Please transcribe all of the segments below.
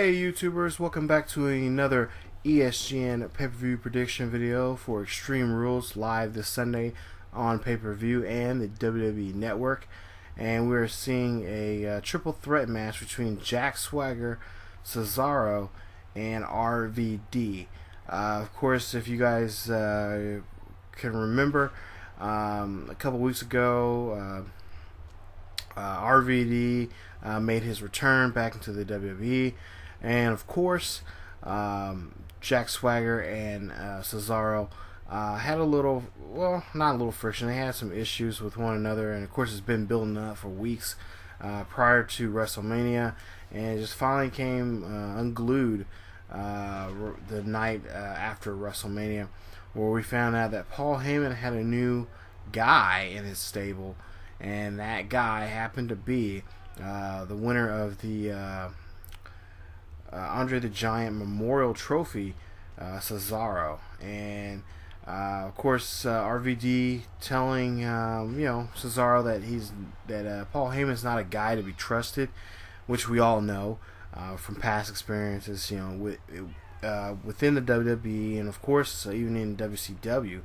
Hey YouTubers, welcome back to another ESGN pay-per-view prediction video for Extreme Rules live this Sunday on pay-per-view and the WWE Network. And we're seeing a triple threat match between Jack Swagger, Cesaro, and RVD. Of course, if you guys can remember, a couple weeks ago, RVD made his return back into the WWE, and of course, Jack Swagger and Cesaro had a little, well, not a little friction. They had some issues with one another, and of course, it's been building up for weeks prior to Wrestlemania, and it just finally came unglued the night after Wrestlemania, where we found out that Paul Heyman had a new guy in his stable, and that guy happened to be the winner of the Andre the Giant Memorial Trophy, Cesaro. And of course, RVD telling Cesaro that Paul Heyman's not a guy to be trusted, which we all know from past experiences, within the WWE, and of course even in WCW.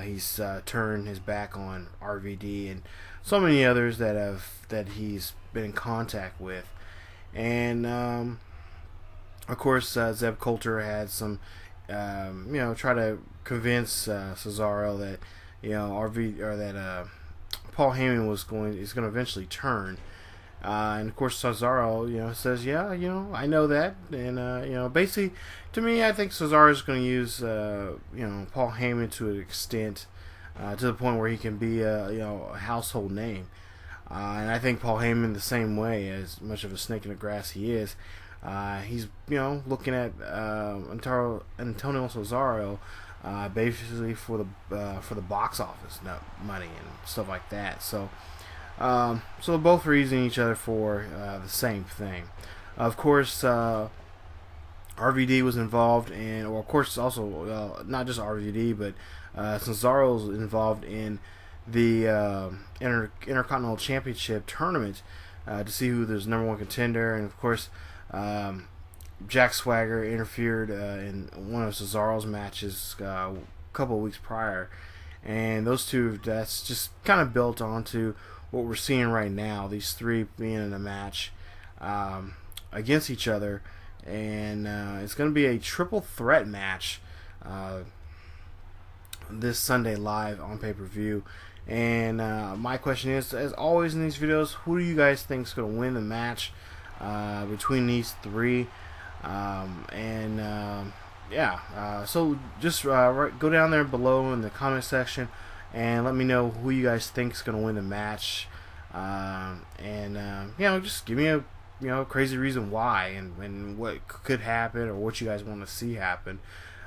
He's turned his back on RVD and so many others that he's been in contact with. And of course, Zeb Colter had some try to convince Cesaro that Paul Heyman is going to eventually turn. And of course, Cesaro, says, yeah, I know that, and basically, to me, I think Cesaro is going to use, Paul Heyman to an extent, to the point where he can be a household name. And I think Paul Heyman the same way, as much of a snake in the grass he is. He's looking at Antonio Cesaro basically for the box office money and stuff like that. So they're both using each other for the same thing. Of course, RVD was involved in, or of course also not just RVD, but Cesaro was involved in the Intercontinental Championship tournament to see who was #1 contender, and of course Jack Swagger interfered in one of Cesaro's matches a couple of weeks prior, and those two, that's just kind of built onto what we're seeing right now, these three being in a match against each other, and it's going to be a triple threat match this Sunday live on pay-per-view. And my question is, as always in these videos, who do you guys think is going to win the match between these three? So just go down there below in the comment section and let me know who you guys think is going to win the match, just give me a crazy reason why, and what could happen, or what you guys want to see happen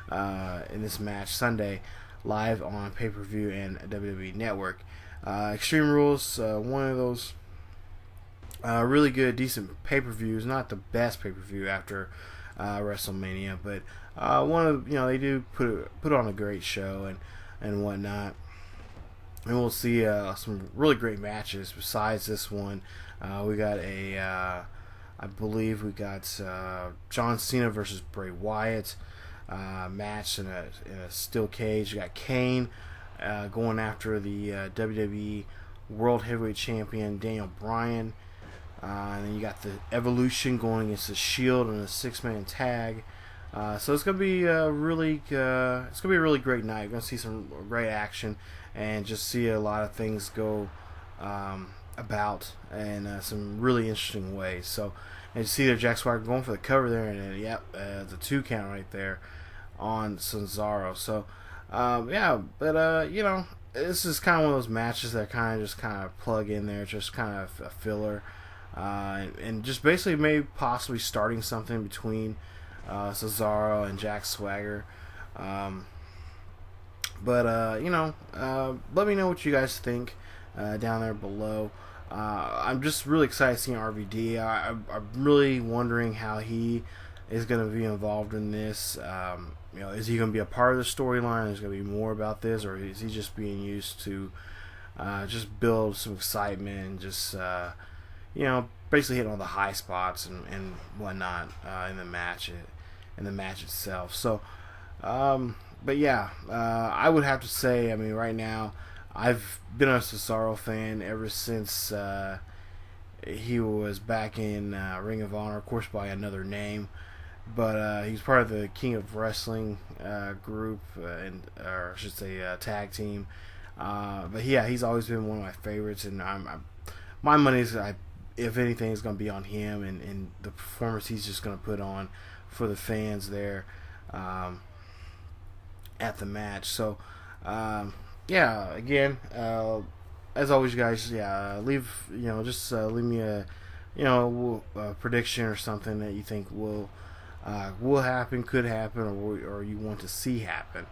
in this match Sunday live on pay-per-view and WWE Network. Extreme Rules, one of those really good, decent pay-per-views. Not the best pay-per-view after WrestleMania, but one of they do put on a great show and whatnot. And we'll see some really great matches besides this one. We got I believe we got John Cena versus Bray Wyatt match in a steel cage. You got Kane going after the WWE World Heavyweight Champion Daniel Bryan. And then you got the Evolution going against the Shield in a 6-man tag. So it's gonna be a really great night. You're gonna see some great action and just see a lot of things go about in some really interesting ways. So, and you see there Jack Swagger going for the cover there, and it's a 2 count right there on Cesaro. So this is kind of one of those matches that kind of plug in there, just kind of a filler, and just basically maybe possibly starting something between Cesaro and Jack Swagger. Let me know what you guys think down there below. I'm just really excited seeing RVD. I'm really wondering how he is going to be involved in this. Is he going to be a part of the storyline? Is going to be more about this, or is he just being used to just build some excitement and just basically hitting all the high spots and whatnot in the match itself. So, but yeah, I would have to say, I mean, right now, I've been a Cesaro fan ever since he was back in Ring of Honor, of course, by another name. But he's part of the King of Wrestling group, or I should say tag team. But yeah, he's always been one of my favorites, and my money is, if anything, is going to be on him and the performance he's just going to put on for the fans there at the match. So yeah, again, as always, guys, leave leave me a prediction or something that you think will happen, could happen, or you want to see happen.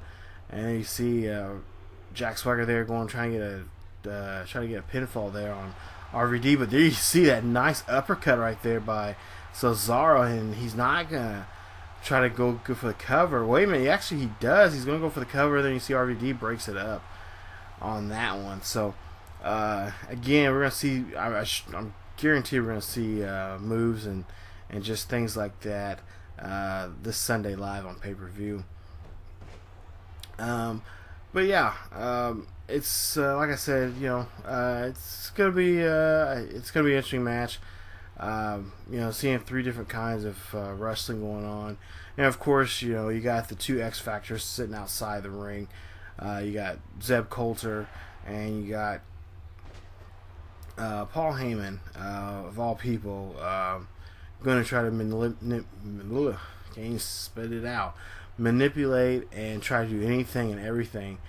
And then you see Jack Swagger there trying to get a pinfall there on RVD, but there you see that nice uppercut right there by Cesaro, and he's not gonna try to go for the cover. Wait a minute, actually he does. He's gonna go for the cover. Then you see RVD breaks it up on that one. So again, we're gonna see. I'm guaranteed we're gonna see moves and just things like that this Sunday live on pay-per-view. But yeah, it's like I said, it's gonna be an interesting match. Seeing 3 different kinds of wrestling going on, and of course, you got the 2 X Factors sitting outside the ring. You got Zeb Colter, and you got Paul Heyman, of all people, going to try to can't spit it out. Manipulate and try to do anything and everything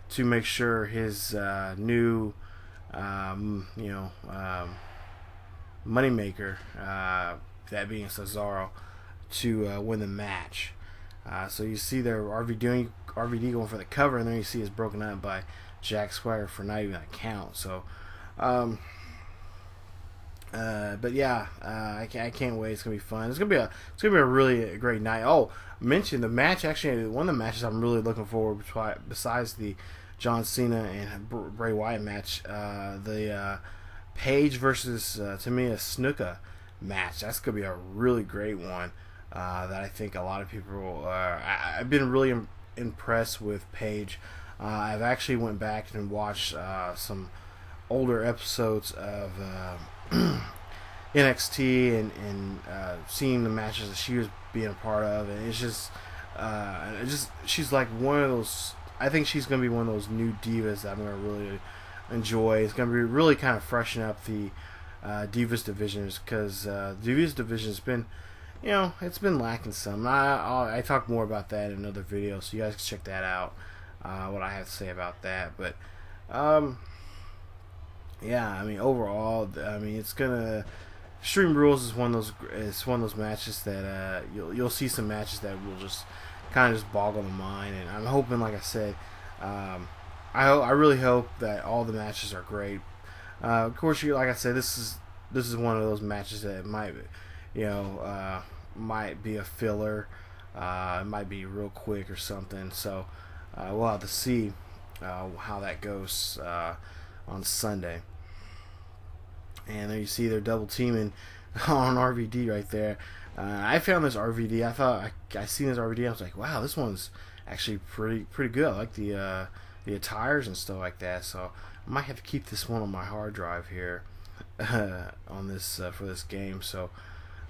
to make sure his new moneymaker, that being Cesaro, to win the match. So you see there RVD going for the cover, and then you see it's broken up by Jack Swagger for not even a count. So but yeah, I can't wait. It's gonna be fun. It's gonna be a really great night. Oh, mention the match. Actually, one of the matches I'm really looking forward to, besides the John Cena and Bray Wyatt match, the Paige versus Tamina Snuka match. That's gonna be a really great one. That I think a lot of people. I've been really impressed with Paige. I've actually went back and watched some older episodes of NXT and seeing the matches that she was being a part of, and it's just she's like one of those. I think she's gonna be one of those new divas that I'm gonna really enjoy. It's gonna be really kind of freshen up the Divas divisions, because Divas division has been, it's been lacking some. I talk more about that in another video, so you guys can check that out. What I have to say about that, but yeah, I mean, overall, I mean, it's gonna. Extreme Rules is one of those matches that you'll see some matches that will just kind of just boggle the mind, and I'm hoping, like I said, I really hope that all the matches are great. Of course, like I said, this is one of those matches that might be a filler. It might be real quick or something. So we'll have to see how that goes on Sunday. And there you see they're double teaming on RVD right there. I found this RVD. I thought I seen this RVD. I was like, wow, this one's actually pretty good. I like the attires and stuff like that. So I might have to keep this one on my hard drive here on this for this game. So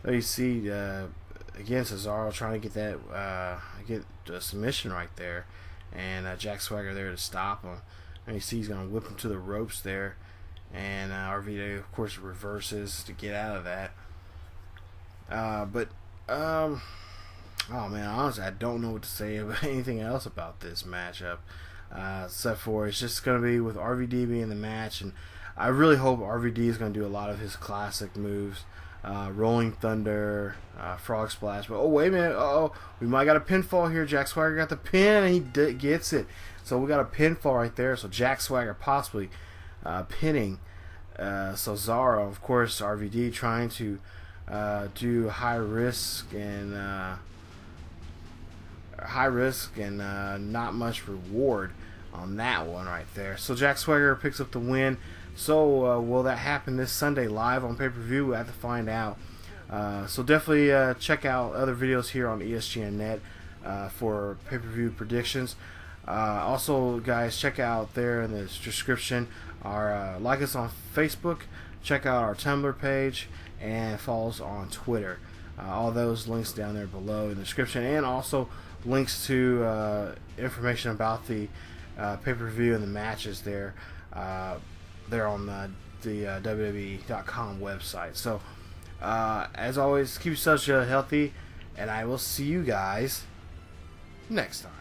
there you see again Cesaro trying to get that get the submission right there, and Jack Swagger there to stop him. And you see he's gonna whip him to the ropes there. And RVD, of course, reverses to get out of that. Oh man, honestly, I don't know what to say about anything else about this matchup, except for it's just going to be with RVD being the match, and I really hope RVD is going to do a lot of his classic moves, Rolling Thunder, Frog Splash. But oh wait a minute, we might got a pinfall here. Jack Swagger got the pin, and he gets it. So we got a pinfall right there. So Jack Swagger possibly pinning Cesaro. Of course, RVD trying to do high risk and not much reward on that one right there. So Jack Swagger picks up the win. So will that happen this Sunday live on pay-per-view? We'll have to find out. So definitely check out other videos here on ESGNet for pay-per-view predictions. Also, guys, check out there in the description our like us on Facebook, check out our Tumblr page, and follow us on Twitter. All those links down there below in the description, and also links to information about the pay-per-view and the matches there. They're on the WWE.com website. So, as always, keep yourselves healthy, and I will see you guys next time.